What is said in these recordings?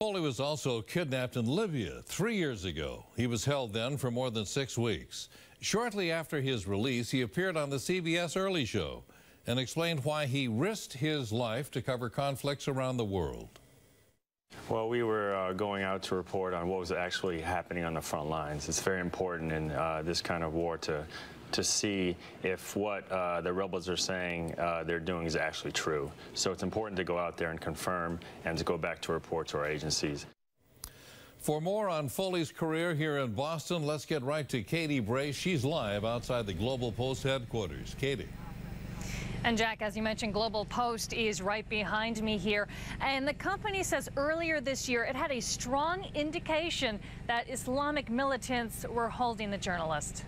Foley was also kidnapped in Libya 3 years ago. He was held then for more than 6 weeks. Shortly after his release, he appeared on the CBS Early Show and explained why he risked his life to cover conflicts around the world. Well, we were going out to report on what was actually happening on the front lines. It's very important in this kind of war to see if what the rebels are saying they're doing is actually true. So it's important to go out there and confirm and to go back to report to our agencies. For more on Foley's career here in Boston, let's get right to Katie Brace. She's live outside the GlobalPost headquarters. Katie. And Jack, as you mentioned, GlobalPost is right behind me here. And the company says earlier this year it had a strong indication that Islamic militants were holding the journalist.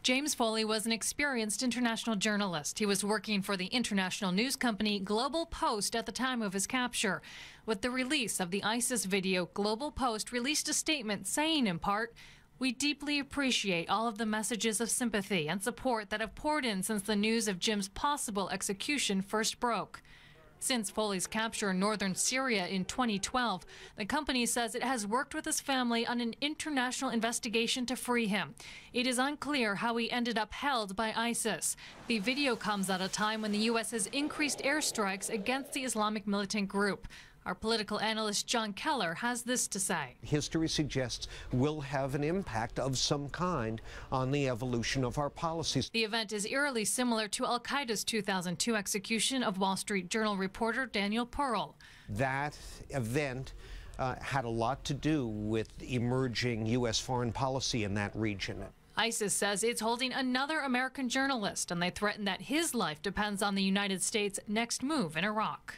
James Foley was an experienced international journalist. He was working for the international news company GlobalPost at the time of his capture. With the release of the ISIS video, GlobalPost released a statement saying, in part, "We deeply appreciate all of the messages of sympathy and support that have poured in since the news of Jim's possible execution first broke." Since Foley's capture in northern Syria in 2012, the company says it has worked with his family on an international investigation to free him. It is unclear how he ended up held by ISIS. The video comes at a time when the U.S. has increased airstrikes against the Islamic militant group. Our political analyst John Keller has this to say. History suggests we'll have an impact of some kind on the evolution of our policies. The event is eerily similar to al-Qaeda's 2002 execution of Wall Street Journal reporter Daniel Pearl. That event had a lot to do with emerging U.S. foreign policy in that region. ISIS says it's holding another American journalist, and they threaten that his life depends on the United States' next move in Iraq.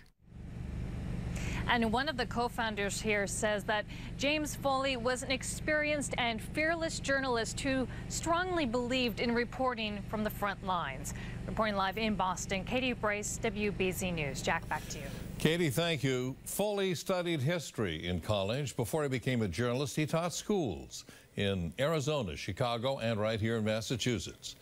And one of the co-founders here says that James Foley was an experienced and fearless journalist who strongly believed in reporting from the front lines. Reporting live in Boston, Katie Brace, WBZ News. Jack, back to you. Katie, thank you. Foley studied history in college. Before he became a journalist, he taught schools in Arizona, Chicago, and right here in Massachusetts.